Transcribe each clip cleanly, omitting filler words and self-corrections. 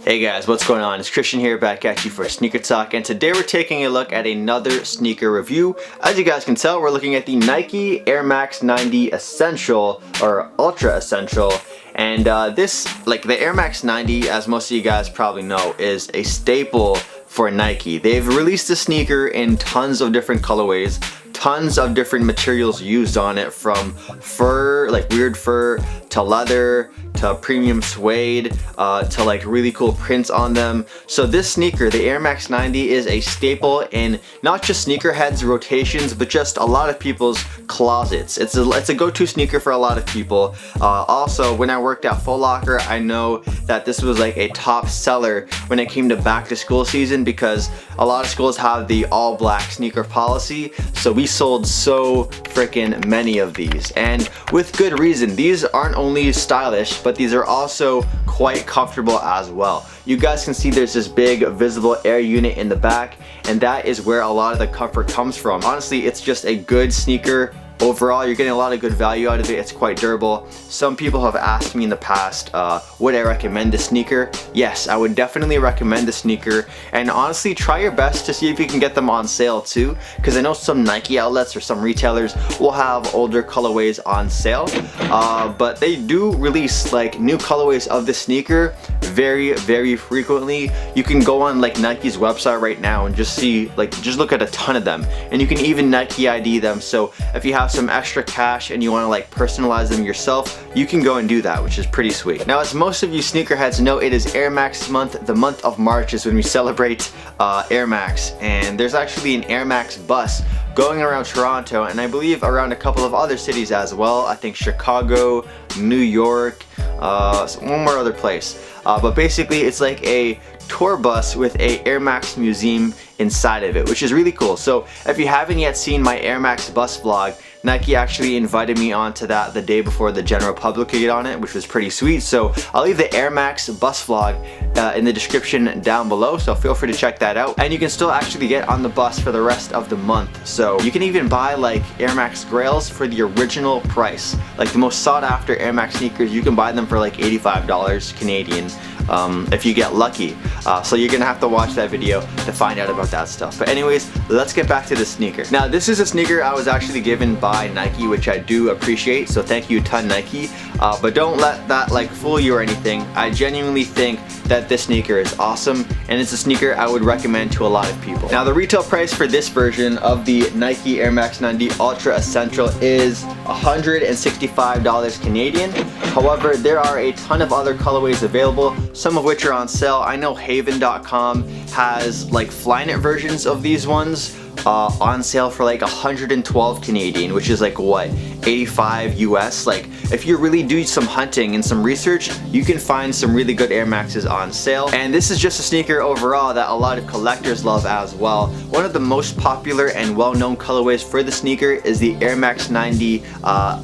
Hey guys, what's going on? It's Christian here, back at you for Sneaker Talk, and today we're taking a look at another sneaker review. As you guys can tell, we're looking at the Nike Air Max 90 Essential, or Ultra Essential. And the Air Max 90, as most of you guys probably know, is a staple for Nike. They've released the sneaker in tons of different colorways, tons of different materials used on it, from fur, like weird fur, to leather, to premium suede, to like really cool prints on them. So this sneaker, the Air Max 90, is a staple in not just sneakerheads rotations, but just a lot of people's closets. It's a go-to sneaker for a lot of people. Also, when I worked at Foot Locker, I know that this was like a top seller when it came to back to school season, because a lot of schools have the all black sneaker policy. So we sold so freaking many of these, and with good reason. These aren't only stylish, but these are also quite comfortable as well. You guys can see there's this big visible air unit in the back, and that is where a lot of the comfort comes from. Honestly, it's just a good sneaker. Overall, you're getting a lot of good value out of it. It's quite durable. Some people have asked me in the past, would I recommend this sneaker? Yes, I would definitely recommend the sneaker, and honestly, try your best to see if you can get them on sale too, because I know some Nike outlets or some retailers will have older colorways on sale, but they do release like new colorways of the sneaker very frequently. You can go on like Nike's website right now and just see, like, just look at a ton of them, and you can even Nike ID them. So if you have some extra cash and you want to like personalize them yourself, you can go and do that, which is pretty sweet. Now, as most of you sneakerheads know, it is Air Max month. The month of March is when we celebrate Air Max, and there's actually an Air Max bus going around Toronto, and I believe around a couple of other cities as well. I think Chicago, New York, one more other place. But basically, it's like a tour bus with a Air Max museum inside of it, which is really cool. So if you haven't yet seen my Air Max bus vlog, Nike actually invited me onto that the day before the general public could get on it, which was pretty sweet. So I'll leave the Air Max bus vlog in the description down below, so feel free to check that out. And you can still actually get on the bus for the rest of the month. So you can even buy like Air Max Grails for the original price. Like the most sought after Air Max sneakers, you can buy them for like $85 Canadian. If you get lucky. So you're gonna have to watch that video to find out about that stuff. But anyways, let's get back to the sneaker. Now, this is a sneaker I was actually given by Nike, which I do appreciate, so thank you a ton, Nike. But don't let that like fool you or anything. I genuinely think that this sneaker is awesome, and it's a sneaker I would recommend to a lot of people. Now, the retail price for this version of the Nike Air Max 90 Ultra Essential is $165 Canadian. However, there are a ton of other colorways available, some of which are on sale. I know Haven.com has like Flyknit versions of these ones on sale for like 112 Canadian, which is like what, 85 US. Like, if you really do some hunting and some research, you can find some really good Air Maxes on sale. And this is just a sneaker overall that a lot of collectors love as well. One of the most popular and well-known colorways for the sneaker is the Air Max 90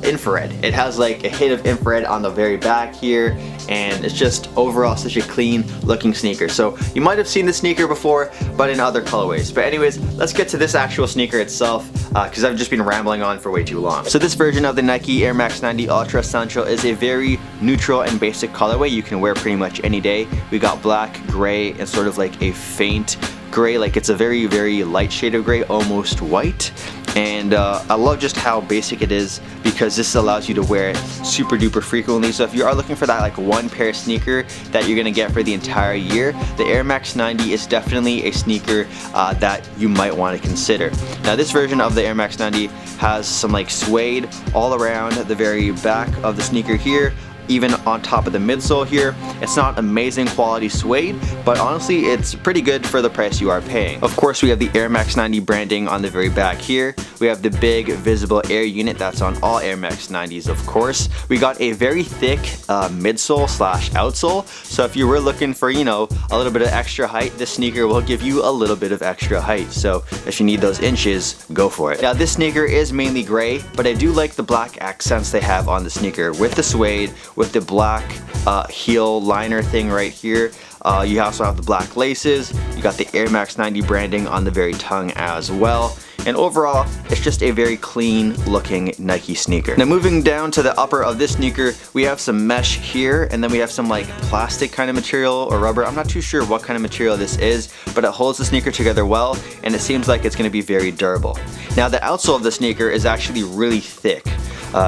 infrared. It has like a hit of infrared on the very back here, and it's just overall such a clean looking sneaker. So you might have seen the sneaker before, but in other colorways. But anyways, let's get to this actual sneaker itself, because I've just been rambling on for way too long. So this version of the Nike Air Max 90 Ultra Essential is a very neutral and basic colorway. You can wear pretty much any day. We got black, gray, and sort of like a faint gray. Like, it's a very light shade of gray, almost white. And I love just how basic it is, because this allows you to wear it super duper frequently. So if you are looking for that like one pair sneaker that you're gonna get for the entire year, the Air Max 90 is definitely a sneaker that you might want to consider. Now, this version of the Air Max 90 has some like suede all around the very back of the sneaker here, even on top of the midsole here. It's not amazing quality suede, but honestly, it's pretty good for the price you are paying. Of course, we have the Air Max 90 branding on the very back here. We have the big visible air unit that's on all Air Max 90s, of course. We got a very thick midsole slash outsole. So if you were looking for, you know, a little bit of extra height, this sneaker will give you a little bit of extra height. So if you need those inches, go for it. Now, this sneaker is mainly gray, but I do like the black accents they have on the sneaker with the suede, with the black heel liner thing right here. You also have the black laces. You got the Air Max 90 branding on the very tongue as well. And overall, it's just a very clean looking Nike sneaker. Now moving down to the upper of this sneaker, we have some mesh here, and then we have some like plastic kind of material or rubber. I'm not too sure what kind of material this is, but it holds the sneaker together well, and it seems like it's gonna be very durable. Now the outsole of the sneaker is actually really thick.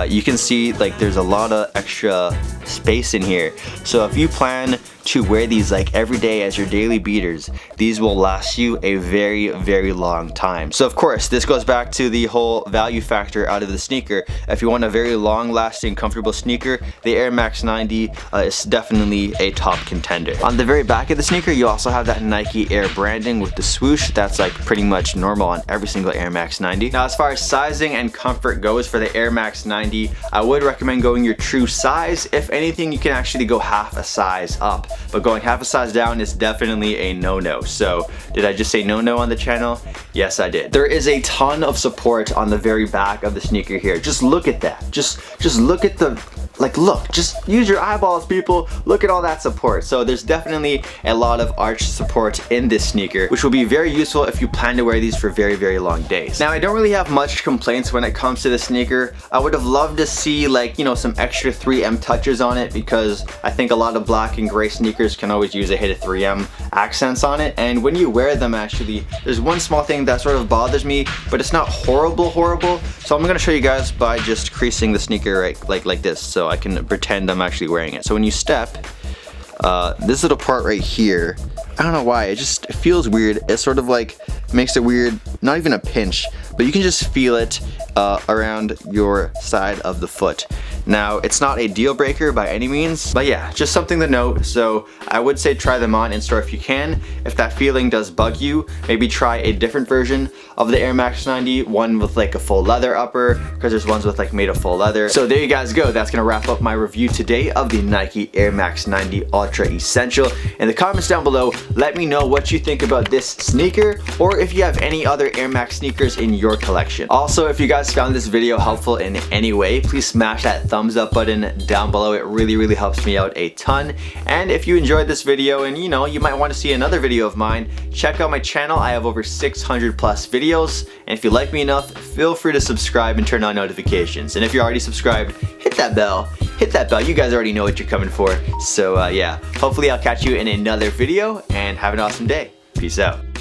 You can see like there's a lot of extra space in here. So if you plan to wear these like every day as your daily beaters, these will last you a very, very long time. So of course, this goes back to the whole value factor out of the sneaker. If you want a very long lasting, comfortable sneaker, the Air Max 90 is definitely a top contender. On the very back of the sneaker, you also have that Nike Air branding with the swoosh. That's like pretty much normal on every single Air Max 90. Now as far as sizing and comfort goes for the Air Max 90, I would recommend going your true size. If anything, you can actually go half a size up, but going half a size down is definitely a no-no. So did I just say no-no on the channel? Yes, I did. There is a ton of support on the very back of the sneaker here. Just look at that. Just look at the, like, look, just use your eyeballs, people. Look at all that support. So there's definitely a lot of arch support in this sneaker, which will be very useful if you plan to wear these for very, very long days. Now, I don't really have much complaints when it comes to the sneaker. I would have loved to see, like, you know, some extra 3M touches on it, because I think a lot of black and gray sneakers can always use a hit of 3M accents on it. And when you wear them, actually, there's one small thing that sort of bothers me, but it's not horrible. So I'm gonna show you guys by just creasing the sneaker right like this, so I can pretend I'm actually wearing it. So when you step, this little part right here, I don't know why, it feels weird. It sort of like makes it weird, not even a pinch, but you can just feel it around your side of the foot. Now, it's not a deal breaker by any means, but yeah, just something to note. So I would say try them on in store if you can. If that feeling does bug you, maybe try a different version of the Air Max 90, one with like a full leather upper, because there's ones with like made of full leather. So there you guys go. That's gonna wrap up my review today of the Nike Air Max 90 Ultra Essential. In the comments down below, let me know what you think about this sneaker, or if you have any other Air Max sneakers in your collection. Also, if you guys found this video helpful in any way, please smash that thumbs up button down below. It really helps me out a ton. And if you enjoyed this video and you know you might want to see another video of mine, check out my channel. I have over 600 plus videos, and if you like me enough, feel free to subscribe and turn on notifications. And if you're already subscribed, hit that bell. You guys already know what you're coming for. So yeah, hopefully I'll catch you in another video, and have an awesome day. Peace out.